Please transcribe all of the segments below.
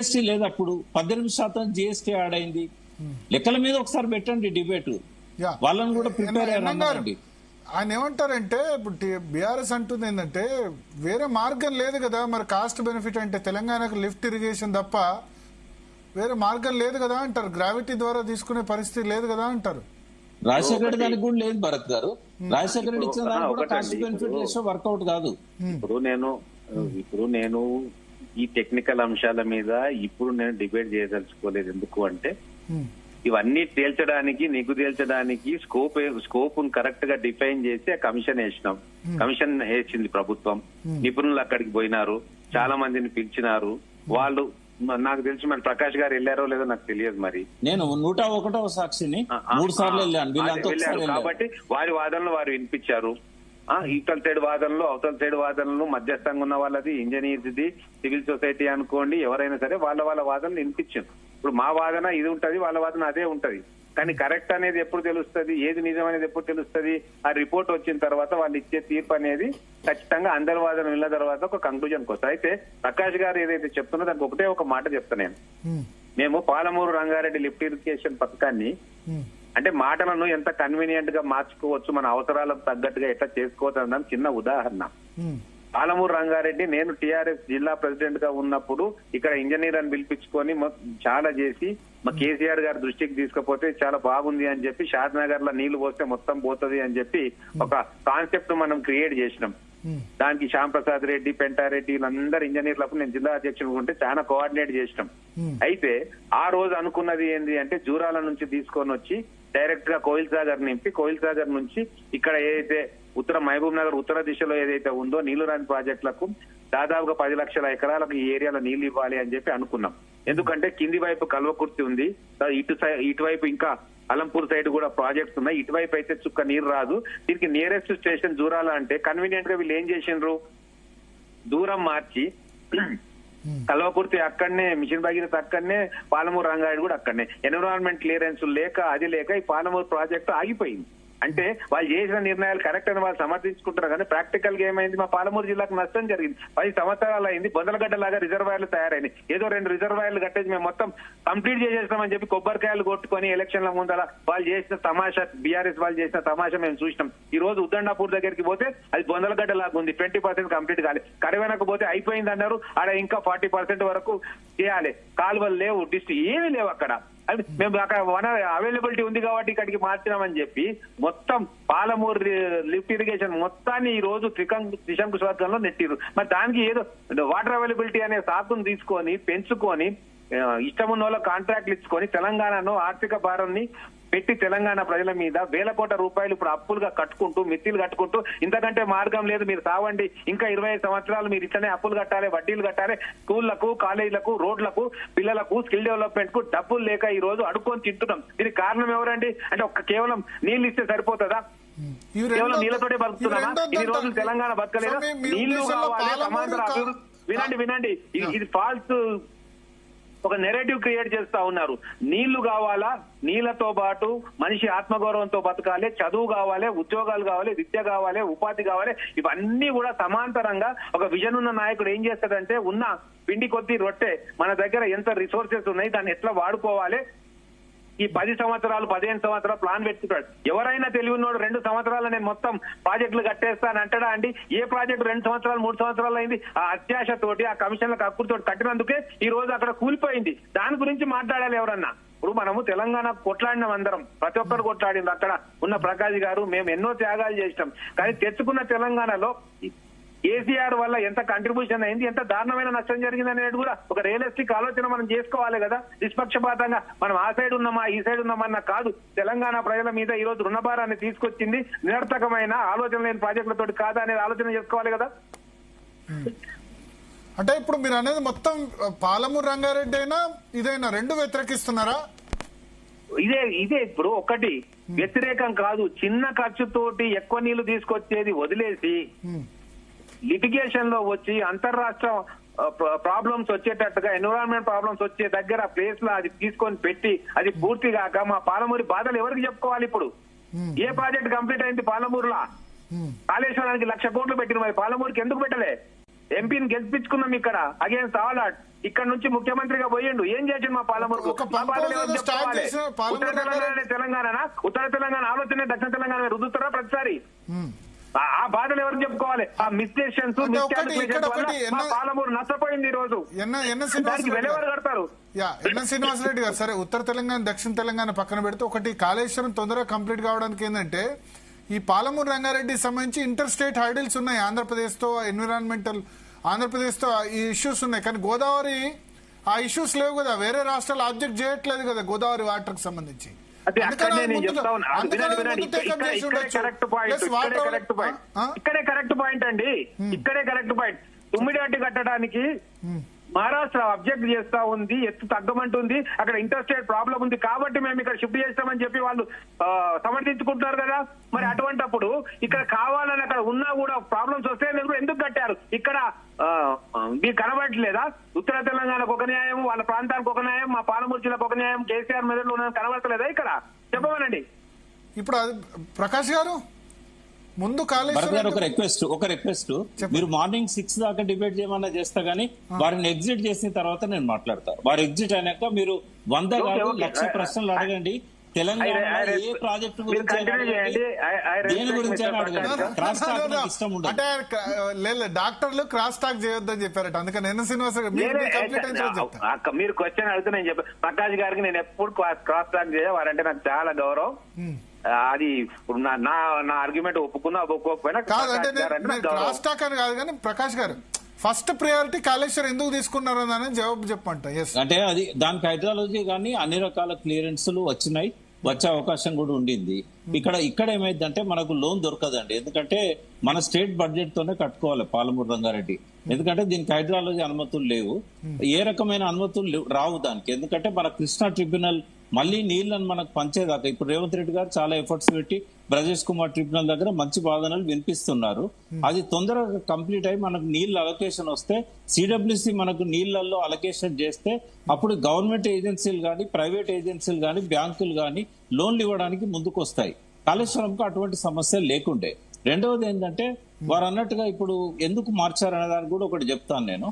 GST లేదు, అప్పుడు 18% GST add అయింది. లెక్కల మీద ఒకసారి పెట్టండి డిబేట్, వాళ్ళని కూడా ప్రిపేర్ అయ్యారండి. ఆయన ఏమంటారంటే ఇప్పుడు బీఆర్ఎస్ అంటుంది ఏంటంటే వేరే మార్గం లేదు కదా, మరి కాస్ట్ బెనిఫిట్ అంటే తెలంగాణకు లిఫ్ట్ ఇరిగేషన్ తప్ప వేరే మార్గం లేదు కదా అంటారు, గ్రావిటీ ద్వారా తీసుకునే పరిస్థితి లేదు కదా అంటారు. రాజశేఖర్ దానికి కూడా లేదు భరత్ గారు, రాజశేఖర్ రెడ్డి ఇచ్చిన దానికి కూడా కాస్ట్ బెనిఫిట్ రేషియో వర్కౌట్ కాదు. ఇప్పుడు నేను ఈ టెక్నికల్ అంశాల మీద ఇప్పుడు నేను డిబేట్ చేయదలుచుకోలేదు. ఎందుకు అంటే ఇవన్నీ తేల్చడానికి నిగ్గు తేల్చడానికి స్కోప్ కరెక్ట్ గా డిఫైన్ చేసి కమిషన్ వేసినాం. కమిషన్ వేసింది ప్రభుత్వం, నిపుణులు అక్కడికి పోయినారు, చాలా మందిని పిలిచినారు. వాళ్ళు నాకు తెలిసి మన ప్రకాష్ గారు వెళ్ళారో లేదో నాకు తెలియదు. మరి నేను 101వ సాక్షిని 3 సార్లు వెళ్ళాను కాబట్టి వారి వాదనలు వారు వినిపించారు. ఇవతల సైడ్ వాదనలు అవతల సైడ్ వాదనలు మధ్యస్థంగా ఉన్న వాళ్ళది ఇంజనీర్స్ది సివిల్ సొసైటీ అనుకోండి, ఎవరైనా సరే వాళ్ళ వాదనలు వినిపించారు. ఇప్పుడు మా వాదన ఇది ఉంటది, వాళ్ళ వాదన అదే ఉంటది. కానీ కరెక్ట్ అనేది ఎప్పుడు తెలుస్తుంది, ఏది నిజం అనేది ఎప్పుడు తెలుస్తుంది, ఆ రిపోర్ట్ వచ్చిన తర్వాత వాళ్ళు ఇచ్చే తీర్పు అనేది ఖచ్చితంగా అందరి వాదన విన్న తర్వాత ఒక కంక్లూజన్కి వస్తుంది. అయితే ప్రకాష్ గారు ఏదైతే చెప్తున్నా దానికి ఒకటే ఒక మాట చెప్తా నేను. మేము పాలమూరు రంగారెడ్డి లిఫ్ట్ ఇరిగేషన్ పథకాన్ని అంటే మాటలను ఎంత కన్వీనియంట్ గా మార్చుకోవచ్చు, మన అవసరాలకు తగ్గట్టుగా ఎట్లా చేసుకోవచ్చు అన్న చిన్న ఉదాహరణ. పాలమూరు రంగారెడ్డి నేను టీఆర్ఎస్ జిల్లా ప్రెసిడెంట్ గా ఉన్నప్పుడు ఇక్కడ ఇంజనీర్ అని పిలిపించుకొని చాలా చేసి మా కేసీఆర్ గారి దృష్టికి తీసుకుపోతే చాలా బాగుంది అని చెప్పి షాద్నగర్ లో నీళ్లు పోస్తే మొత్తం పోతుంది అని చెప్పి ఒక కాన్సెప్ట్ మనం క్రియేట్ చేసినాం. దానికి శ్యామ్ ప్రసాద్ రెడ్డి, పెంటారెడ్డి వీళ్ళందరూ ఇంజనీర్లకు నేను జిల్లా అధ్యక్షుడు ఉంటే చాలా కోఆర్డినేట్ చేసినాం. అయితే ఆ రోజు అనుకున్నది ఏంది అంటే జూరాల నుంచి తీసుకొని వచ్చి డైరెక్ట్ గా కోయిల్ సాగర్ నింపి కోయిల్ సాగర్ నుంచి ఇక్కడ ఏదైతే ఉత్తర మహబూబ్ నగర్ ఉత్తర దిశలో ఏదైతే ఉందో నీళ్లు రాని ప్రాజెక్టులకు దాదాపుగా 10 లక్షల ఎకరాలకు ఈ ఏరియాలో నీళ్లు ఇవ్వాలి అని చెప్పి అనుకున్నాం. ఎందుకంటే కింది వైపు కల్వకుర్తి ఉంది, ఇటువైపు ఇంకా అలంపూర్ సైడ్ కూడా ప్రాజెక్ట్స్ ఉన్నాయి, ఇటువైపు అయితే చుక్క నీరు రాదు. దీనికి నియరెస్ట్ స్టేషన్ జూరాల అంటే కన్వీనియంట్ గా వీళ్ళు ఏం చేసిండ్రు, దూరం మార్చి కల్వకుర్తి అక్కడనే, మిషన్ భగీరథ అక్కడనే, పాలమూరు రంగారెడ్డి కూడా అక్కడనే. ఎన్విరాన్మెంట్ క్లియరెన్స్ లేక అది లేక ఈ పాలమూరు ప్రాజెక్టు ఆగిపోయింది. అంటే వాళ్ళు చేసిన నిర్ణయాలు కరెక్ట్ అని వాళ్ళు సమర్థించుకుంటారు. కానీ ప్రాక్టికల్ గా ఏమైంది, మా పాలమూరు జిల్లాకు నష్టం జరిగింది. 10 సంవత్సరాలు అయింది, బొందలగడ్డ లాగా రిజర్వాయర్లు తయారైంది. ఏదో 2 రిజర్వాయర్లు కట్టేసి మేము మొత్తం కంప్లీట్ చేసేస్తామని చెప్పి కొబ్బరికాయలు కొట్టుకొని ఎలక్షన్ల ముందర వాళ్ళు చేసిన తమాషా, బీఆర్ఎస్ వాళ్ళు చేసిన తమాషా మేము చూసినాం. ఈ రోజు ఉద్దండాపూర్ దగ్గరికి పోతే అది బొందలగడ్డ లాగా ఉంది, 20% కంప్లీట్ కాలేదు. కరివెనకు పోతే అయిపోయింది అన్నారు, ఆడ ఇంకా 40% వరకు చేయాలి. కాలువలు లేవు, డిస్ట్రిక్ట్ ఏమీ లేవు అక్కడ. మేము అక్కడ వనరు అవైలబిలిటీ ఉంది కాబట్టి ఇక్కడికి మార్చినామని చెప్పి మొత్తం పాలమూరు లిఫ్ట్ ఇరిగేషన్ మొత్తాన్ని ఈ రోజు త్రిశంకుస్వర్గంలో నెట్టిరు. మరి దానికి ఏదో వాటర్ అవైలబిలిటీ అనే సాకును తీసుకొని పెంచుకొని ఇష్టమున్న వాళ్ళ కాంట్రాక్ట్లు ఇచ్చుకొని తెలంగాణను ఆర్థిక భారాన్ని పెట్టి తెలంగాణ ప్రజల మీద వేల కోట్ల రూపాయలు ఇప్పుడు అప్పులుగా కట్టుకుంటూ మిత్తిలు కట్టుకుంటూ ఇంతకంటే మార్గం లేదు, మీరు సావండి, ఇంకా 25 సంవత్సరాలు మీరు ఇట్లనే అప్పులు కట్టాలి, వడ్డీలు కట్టాలి, స్కూళ్లకు, కాలేజీలకు, రోడ్లకు, పిల్లలకు, స్కిల్ డెవలప్మెంట్ కు డబ్బులు లేక ఈ రోజు అడుక్కొని తింటున్నాం. దీనికి కారణం ఎవరండి అంటే కేవలం నీళ్లు ఇస్తే సరిపోతుందా, కేవలం నీళ్లతోటే బతుకుతున్నామా? ఇన్ని రోజులు తెలంగాణ బతకలేదా? నీళ్లు కావాలి, సమాంతర అభివృద్ధి. వినండి, ఇది ఫాల్స్ ఒక నెరేటివ్ క్రియేట్ చేస్తా ఉన్నారు. నీళ్లు కావాలా, నీళ్లతో పాటు మనిషి ఆత్మగౌరవంతో బతకాలి, చదువు కావాలి, ఉద్యోగాలు కావాలి, విద్య కావాలి, ఉపాధి కావాలి. ఇవన్నీ కూడా సమాంతరంగా ఒక విజన్ ఉన్న నాయకుడు ఏం చేస్తాడంటే ఉన్న పిండి కొద్ది రొట్టె మన దగ్గర ఎంత రిసోర్సెస్ ఉన్నాయి దాన్ని ఎట్లా వాడుకోవాలి, ఈ 10 సంవత్సరాలు 15 సంవత్సరాలు ప్లాన్ పెట్టుకుంటాడు. ఎవరైనా తెలివి ఉన్నాడు 2 సంవత్సరాలు నేను మొత్తం ప్రాజెక్టులు కట్టేస్తాను అంటాడా అండి? ఏ ప్రాజెక్టు 2 సంవత్సరాలు 3 సంవత్సరాలు అయింది? ఆ అత్యాశతోటి, ఆ కమిషన్లకు అక్కుతోటి కట్టినందుకే ఈ రోజు అక్కడ కూలిపోయింది. దాని గురించి మాట్లాడాలి ఎవరన్నా. ఇప్పుడు మనము తెలంగాణ కొట్లాడినాం, అందరం ప్రతి ఒక్కరు కొట్లాడింది. అక్కడ ఉన్న ప్రకాష్ గారు మేము ఎన్నో త్యాగాలు చేసినాం. కానీ తెచ్చుకున్న తెలంగాణలో కేసీఆర్ వల్ల ఎంత కంట్రిబ్యూషన్ అయింది, ఎంత దారుణమైన నష్టం జరిగింది అనేది కూడా ఒక రియలిస్టిక్ ఆలోచన మనం చేసుకోవాలి కదా. నిష్పక్షపాతంగా మనం ఆ సైడ్ ఉన్నామా ఈ సైడ్ ఉన్నామన్నా కాదు. తెలంగాణ ప్రజల మీద ఈ రోజు రుణభారాన్ని తీసుకొచ్చింది నిరర్థకమైన ఆలోచన లేని ప్రాజెక్టులతో కాదా అనేది ఆలోచన చేసుకోవాలి కదా. అంటే ఇప్పుడు మీరు అనేది మొత్తం పాలమూరు రంగారెడ్డి అయినా ఇదైనా 2 వ్యతిరేకిస్తున్నారా? ఇదే ఇప్పుడు ఒకటి వ్యతిరేకం కాదు. చిన్న ఖర్చుతోటి ఎక్కువ నీళ్లు తీసుకొచ్చేది వదిలేసి లిటిగేషన్ లో వచ్చి అంతర్రాష్ట్ర ప్రాబ్లమ్స్ వచ్చేటట్టుగా ఎన్విరాన్మెంట్ ప్రాబ్లమ్స్ వచ్చే దగ్గర ప్లేస్ లో అది తీసుకొని పెట్టి అది పూర్తి కాక మా పాలమూరి బాధలు ఎవరికి చెప్పుకోవాలి? ఇప్పుడు ఏ ప్రాజెక్ట్ కంప్లీట్ అయింది పాలమూరులో? కాళేశ్వరానికి 1,00,000 కోట్లు పెట్టిన, మరి పాలమూరుకి ఎందుకు పెట్టలే? ఎంపీని గెలిపించుకున్నాం ఇక్కడ అగేన్స్ట్ ఆల్ ఇక్కడ నుంచి ముఖ్యమంత్రిగా పోయిండు, ఏం చేసిండు మా పాలమూరుకు? ఒక మా బాధలు ఎవరు proposal start చెప్పుకోవాలి? చేసిన పాలమూరు ఉత్తర తెలంగాణ తెలంగాణనా? ఉత్తర తెలంగాణ ఆలోచన దక్షిణ తెలంగాణ రుద్దుతారా ప్రతిసారి? ఆ బాధలు ఎవరు చెప్పుకోవాలి? ఆ మిస్టేషన్స్ అంటే ఒకటి ఇక్కడ ఒకటి పాలమూరు నష్టపోయింది ఈ రోజు. దానికి వెలెవరు కడతారు? ఎన్ శ్రీనివాసరెడ్డి గారు, సరే ఉత్తర తెలంగాణ దక్షిణ తెలంగాణ పక్కన పెడితే ఒకటి కాళేశ్వరం తొందరగా కంప్లీట్ కావడానికి ఏంటంటే ఈ పాలమూరు రంగారెడ్డి సంబంధించి ఇంటర్ స్టేట్ హైడిల్స్ ఉన్నాయి. ఆంధ్రప్రదేశ్ తో ఎన్విరాన్మెంటల్ ఆంధ్రప్రదేశ్ తో ఈ ఇష్యూస్ ఉన్నాయి. కానీ గోదావరి ఆ ఇష్యూస్ లేవు కదా, వేరే రాష్ట్రాలు ఆబ్జెక్ట్ చేయట్లేదు కదా గోదావరి వాటర్ కి సంబంధించి. ఇక్కడే కరెక్ట్ పాయింట్ అండి, ఇక్కడే కరెక్ట్ పాయింట్. తుమ్మిడి కట్టడానికి మహారాష్ట్ర అబ్జెక్ట్ చేస్తా ఉంది, ఎత్తు తగ్గమంటుంది, అక్కడ ఇంటర్ స్టేట్ ప్రాబ్లం ఉంది కాబట్టి మేము ఇక్కడ షిఫ్ట్ చేస్తామని చెప్పి వాళ్ళు సమర్థించుకుంటున్నారు కదా. మరి అటువంటిప్పుడు ఇక్కడ కావాలని అక్కడ ఉన్నా కూడా ప్రాబ్లమ్స్ వస్తే ఎందుకు కట్టారు? ఇక్కడ మీకు కనబడట్లేదా? ఉత్తర తెలంగాణకు ఒక న్యాయం, వాళ్ళ ప్రాంతానికి ఒక న్యాయం, మా పాలమూరు జిల్లాకు ఒక న్యాయం, కేసీఆర్ మెదడులో ఉన్న కనబడతలేదా? ఇక్కడ చెప్పమనండి. ఇప్పుడు ప్రకాష్ గారు ముందు ఒక రిక్వెస్ట్ మీరు మార్నింగ్ 6 దాకా డిబేట్ చేయమన్నా చేస్తా గానీ వారిని ఎగ్జిట్ చేసిన తర్వాత నేను మాట్లాడతా. వారు ఎగ్జిట్ అయినాక మీరు 100 కాదు 1,00,000 ప్రశ్నలు అడగండి. తెలంగాణ ఏ ప్రాజెక్టు గురించి దేని గురించి అడగండి. క్రాస్ టాక్ ఇష్టం ఉండదు. అంటే డాక్టర్లు క్రాస్ టాక్ చేయొద్దని చెప్పారట, అందుకని ఎన్ శ్రీనివాస మీరు క్వశ్చన్ అడిగితే నేను చెప్పాను. ప్రకాష్ గారికి నేను ఎప్పుడు క్రాస్ టాక్ చేయ, వారంటే నాకు చాలా గౌరవం. అది ఇప్పుడు నా ఆర్గ్యుమెంట్ ఒప్పుకున్నా ఒప్పుకోకపోయినా క్రాస్ టాక్ అని కాదు. కానీ ప్రకాష్ గారు ఫస్ట్ ప్రయారిటీ కాళేశ్వరం ఎందుకు తీసుకున్నారు అని జవాబు చెప్పంట. అంటే అది దానికి హైడ్రాలజీ కానీ అన్ని రకాల క్లియరెన్స్లు వచ్చినాయి, వచ్చే అవకాశం కూడా ఉండింది. ఇక్కడ ఏమైందంటే మనకు లోన్ దొరకదండి, ఎందుకంటే మన స్టేట్ బడ్జెట్ తోనే కట్టుకోవాలి పాలమూరు రంగారెడ్డి. ఎందుకంటే దీనికి హైడ్రాలజీ అనుమతులు లేవు, ఏ రకమైన అనుమతులు రావు దానికి. ఎందుకంటే మన కృష్ణా ట్రిబ్యునల్ మళ్ళీ నీళ్లను మనకు పంచేదాకా ఇప్పుడు రేవంత్ రెడ్డి గారు చాలా ఎఫర్ట్స్ పెట్టి బ్రజేష్ కుమార్ ట్రిబ్యునల్ దగ్గర మంచి వాదనలు వినిపిస్తున్నారు. అది తొందరగా కంప్లీట్ అయ్యి మనకు నీళ్ల అలొకేషన్ వస్తే, సిడబ్ల్యూసి మనకు నీళ్లలో అలొకేషన్ చేస్తే అప్పుడు గవర్నమెంట్ ఏజెన్సీలు కానీ ప్రైవేట్ ఏజెన్సీలు కానీ బ్యాంకులు కానీ లోన్లు ఇవ్వడానికి ముందుకు వస్తాయి. కాళేశ్వరంకు అటువంటి సమస్య లేకుండే. రెండవది ఏంటంటే వారు అన్నట్టుగా ఇప్పుడు ఎందుకు మార్చారనే దానికి కూడా ఒకటి చెప్తాను నేను.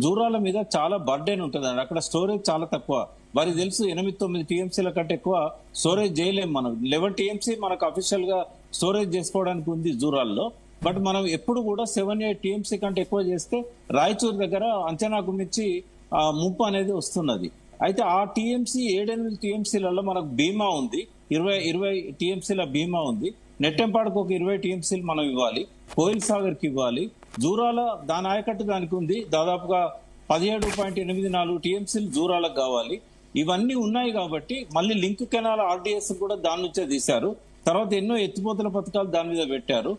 జూరాల మీద చాలా బర్డెన్ ఉంటుందండి, అక్కడ స్టోరేజ్ చాలా తక్కువ. వారికి తెలుసు 8-9 టీఎంసీల కంటే ఎక్కువ స్టోరేజ్ చేయలేము మనం. 11 టీఎంసీ మనకు అఫీషియల్ గా స్టోరేజ్ చేసుకోవడానికి ఉంది జూరాల్లో. బట్ మనం ఎప్పుడు కూడా 7-8 టీఎంసీ కంటే ఎక్కువ చేస్తే రాయచూరు దగ్గర అంచనాకు మించి ముప్పు అనేది వస్తున్నది. అయితే ఆ టీఎంసీ 7-8 టీఎంసీలలో మనకు బీమా ఉంది, 20 టీఎంసీల బీమా ఉంది. నెట్టెంపాడుకు ఒక 20 టీఎంసీలు మనం ఇవ్వాలి, కోయిల్ సాగర్ కి ఇవ్వాలి. జూరాల దాని ఆయకట్టు దానికి ఉంది, దాదాపుగా 17.84 టీఎంసీలు జూరాలకు కావాలి. ఇవన్నీ ఉన్నాయి కాబట్టి మళ్ళీ లింక్ కెనాల్ ఆర్డీఎస్ కూడా దాని నుంచే తీశారు. తర్వాత ఎన్నో ఎత్తిపోతల పథకాలు దాని మీద పెట్టారు.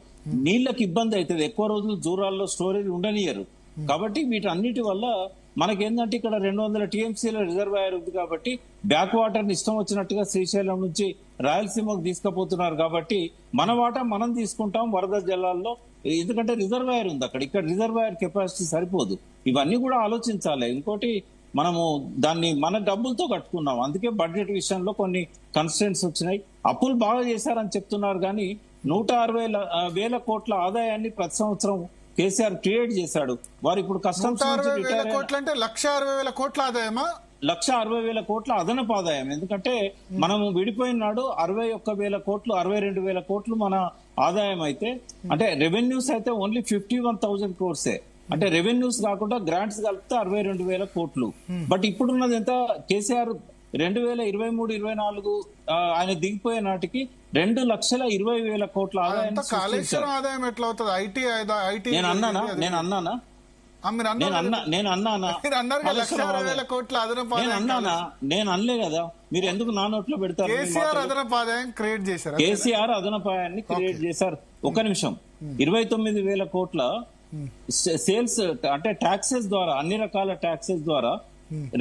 నీళ్లకు ఇబ్బంది అవుతుంది, ఎక్కువ రోజులు జూరాల్లో స్టోరేజ్ ఉండనియరు. కాబట్టి వీటన్నిటి వల్ల మనకేంటంటే ఇక్కడ 200 టీఎంసీల రిజర్వాయర్ ఉంది కాబట్టి బ్యాక్ వాటర్ ని ఇష్టం వచ్చినట్టుగా శ్రీశైలం నుంచి రాయలసీమకు తీసుకుపోతున్నారు. కాబట్టి మన వాటా మనం తీసుకుంటాం వరద జలాల్లో, ఎందుకంటే రిజర్వాయర్ ఉంది అక్కడ. ఇక్కడ రిజర్వాయర్ కెపాసిటీ సరిపోదు. ఇవన్నీ కూడా ఆలోచించాలి. ఇంకోటి మనము దాన్ని మన డబ్బులతో కట్టుకున్నాం, అందుకే బడ్జెట్ విషయంలో కొన్ని కన్స్టెంట్స్ వచ్చినాయి. అప్పులు బాగా చేశారని చెప్తున్నారు కానీ 160,000 కోట్ల ఆదాయాన్ని ప్రతి సంవత్సరం కేసీఆర్ క్రియేట్ చేశాడు. వారు ఇప్పుడు కస్టమ్స్ అంటే 1,60,000 కోట్ల ఆదాయమా? 1,60,000 కోట్ల అదనపు ఆదాయం. ఎందుకంటే మనము విడిపోయిన నాడు 61,000 కోట్లు 62,000 కోట్లు మన ఆదాయం అయితే, అంటే రెవెన్యూస్ అయితే ఓన్లీ 51,000 క్రోర్సే. అంటే రెవెన్యూస్ కాకుండా గ్రాంట్స్ కలిపితే 62,000 కోట్లు. బట్ ఇప్పుడున్నది ఎంత? కేసీఆర్ 2023-24 ఆయన దిగిపోయే నాటికి 2,20,000 కోట్ల ఆదాయం. కాళేశ్వరం ఆదాయం ఎట్లా అవుతుంది? ఐటీ నేను అన్నానా? నేను అనలే కదా, మీరు ఎందుకు నా నోట్లో పెడతారు? కేసీఆర్ అదనపు ఆదాయం క్రియేట్ చేశారు. కేసీఆర్ అదనపాయాన్ని క్రియేట్ చేశారు. ఒక నిమిషం, 29,000 కోట్ల సేల్స్ అంటే ట్యాక్సెస్ ద్వారా, అన్ని రకాల ట్యాక్సెస్ ద్వారా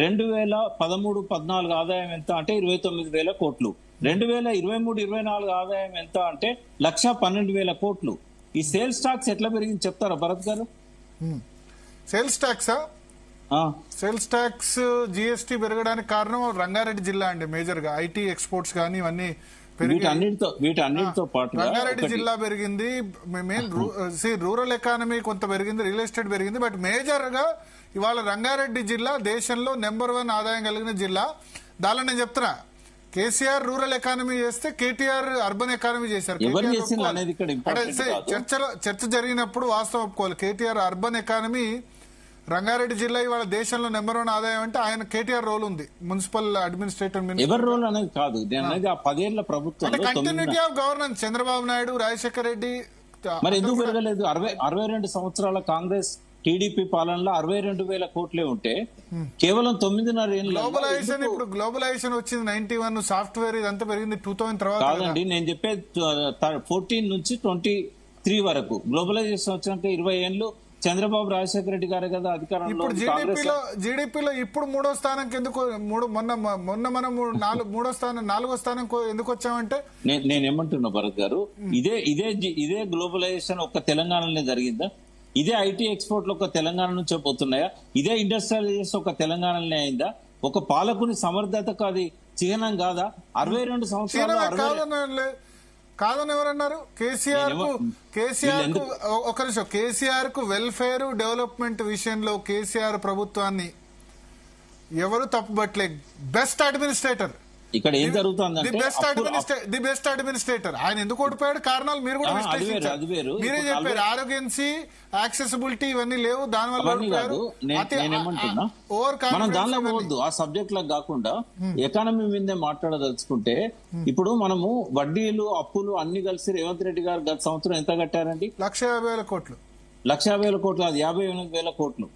2013-14 ఆదాయం ఎంత అంటే 29,000 కోట్లు. 2023-24 ఆదాయం ఎంత అంటే 1,12,000 కోట్లు. ఈ సేల్స్ టాక్స్ ఎట్లా పెరిగింది చెప్తారా భరత్ గారు? సేల్స్ ట్యాక్సా? సేల్స్ ట్యాక్స్ జిఎస్టీ పెరగడానికి కారణం రంగారెడ్డి జిల్లా అండి. మేజర్ గా ఐటీ ఎక్స్పోర్ట్స్ కానీ ఇవన్నీ వీటన్నిటితో పాటు రంగారెడ్డి జిల్లా పెరిగింది. మెయిన్ రూరల్ ఎకానమీ కొంత పెరిగింది, రియల్ ఎస్టేట్ పెరిగింది. బట్ మేజర్ గా ఇవాళ రంగారెడ్డి జిల్లా దేశంలో నెంబర్ 1 ఆదాయం కలిగిన జిల్లా. దానిలో నేను చెప్తున్నా, కేసీఆర్ రూరల్ ఎకానమీ చేస్తే కేటీఆర్ అర్బన్ ఎకానమీ చేశారు. ఎవరు చేసింది అనేది ఇక్కడ ఇంపార్టెంట్ కాదు. చర్చ జరిగినప్పుడు వాస్తవం ఒప్పుకోవాలి. కేటీఆర్ అర్బన్ ఎకానమీ, రంగారెడ్డి జిల్లా ఇవాళ దేశంలో నెంబర్ 1 ఆదాయం అంటే ఆయన కేటీఆర్ రోల్ ఉంది, మున్సిపల్ అడ్మినిస్ట్రేటర్. ఎవరి రోల్ అనేది కాదు, నేను అనేది ఆ 10 ఏళ్ల ప్రభుత్వం continuity of governance Chandrababu Naidu, Rajasekhara Reddy. మరి ఎందుకు పెరగలేదు? 62 సంవత్సరాల కాంగ్రెస్ టీడీపీ పాలనలో 62,000 కోట్లే ఉంటే కేవలం 9.5 ఏళ్ళు. గ్లోబలైజేషన్, ఇప్పుడు గ్లోబలైజేషన్ వచ్చింది 91, సాఫ్ట్వేర్ ఇదంతా పెరిగింది 2000 తర్వాత. కాదండి, నేను చెప్పే 14 నుంచి 23 వరకు గ్లోబలైజేషన్ వచ్చినాక 20 ఏళ్ళు చంద్రబాబు రాజశేఖర రెడ్డి గారే కదా అధికారంలో. ఇప్పుడు జీడిపిలో ఇప్పుడు 3వ స్థానం ఎందుకు, మొన్న మనం 4వ స్థానం ఎందుకు వచ్చామంటే నేనేమంటున్నా భరత్ గారు, ఇదే గ్లోబలైజేషన్ ఒక్క తెలంగాణలోనే జరిగిందా? ఇదే ఐటీ ఎక్స్పోర్ట్లు ఒక తెలంగాణ నుంచే పోతున్నాయా? ఇదే ఇండస్ట్రియలైజేషన్ ఒక తెలంగాణలోనే అయిందా? ఒక పాలకుని సమర్థతకు అది చిహ్నం కాదా? 62 సంవత్సరాలు కాదని ఎవరన్నారు? కేసీఆర్ కు వెల్ఫేర్ డెవలప్మెంట్ విషయంలో కేసీఆర్ ప్రభుత్వాన్ని ఎవరు తప్పుబట్టలేదు. Best administrator. ఇక్కడ ఏం జరుగుతుందంటే ది బెస్ట్ అడ్మినిస్ట్రేటర్. ఆయన ఎందుకు ఓడిపోయాడు కారణాలు మీరు కూడా మీరే చెప్పారు. ఆరోగ్యన్సీ, యాక్సెసిబిలిటీ ఇవన్నీ లేవు, దానివల్ల మనం దానిలో పోవద్దు. ఆ సబ్జెక్ట్ లకు కాకుండా ఎకానమీ మీదే మాట్లాడదలుచుకుంటే, ఇప్పుడు మనము వడ్డీలు, అప్పులు అన్ని కలిసి రేవంత్ రెడ్డి గారు గత సంవత్సరం ఎంత కట్టారండి? 1,50,000 కోట్లు. 1,50,000 కోట్లు, అది 58,000 కోట్లు.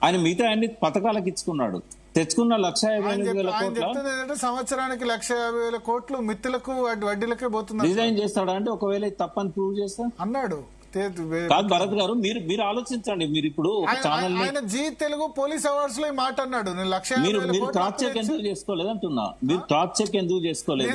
ఆయన మిగతా అన్ని పథకాలకు ఇచ్చుకున్నాడు. తెచ్చుకున్న 1,58,000 కోట్ల సంవత్సరానికి 1,50,000 కోట్లు మిత్తులకు వడ్డీలకే పోతుంది. డిజైన్ చేస్తాడా అంటే ఒకవేళ తప్పని ప్రూవ్ చేస్తా అన్నాడు. కాదు భరత్ గారు, మీరు ఆలోచించండి. మీరు ఇప్పుడు ఒక ఛానల్ ఆయన జీ తెలుగు పోలీస్ అవార్డ్స్ లో ఈ మాట అన్నాడు. మీరు క్రాస్ చెక్ ఎందుకు చేసుకోలేదు అంటున్నా. మీరు క్రాస్ చెక్ ఎందుకు చేసుకోలేదు?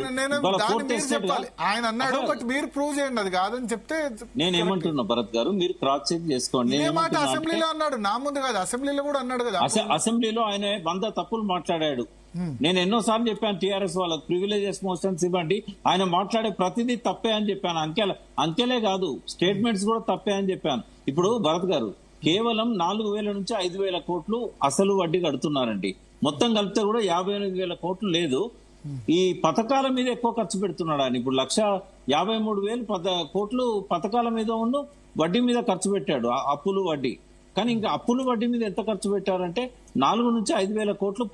ఆయన అన్నాడు, బట్ మీరు ప్రూవ్ చేయండి అది కాదని చెప్తే. నేనేమంటున్నా భరత్ గారు, మీరు క్రాస్ చెక్ చేసుకోండి. అసెంబ్లీలో అన్నాడు, నా ముందు కాదు, అసెంబ్లీలో కూడా అన్నాడు కదా. అసెంబ్లీలో ఆయన 100 తప్పులు మాట్లాడాడు. నేను ఎన్నోసార్లు చెప్పాను టీఆర్ఎస్ వాళ్ళకి ప్రివిలేజెస్ మోషన్స్ ఇవ్వండి, ఆయన మాట్లాడే ప్రతిదీ తప్పే అని చెప్పాను. అంకెలే కాదు, స్టేట్మెంట్స్ కూడా తప్పే అని చెప్పాను. ఇప్పుడు భరత్ గారు కేవలం 4,000 నుంచి 5,000 కోట్లు అసలు వడ్డీ కడుతున్నారండి. మొత్తం కలిపితే కూడా 58,000 కోట్లు లేదు. ఈ పథకాల మీద ఎక్కువ ఖర్చు పెడుతున్నాడు ఆయన. ఇప్పుడు 1,53,000 కోట్లు పథకాల మీద ఉండు, వడ్డీ మీద ఖర్చు పెట్టాడు, అప్పులు వడ్డీ. కానీ ఇంకా అప్పులు వడ్డీ మీద ఎంత ఖర్చు పెట్టారంటే 4 నుంచి 5,000 కోట్లు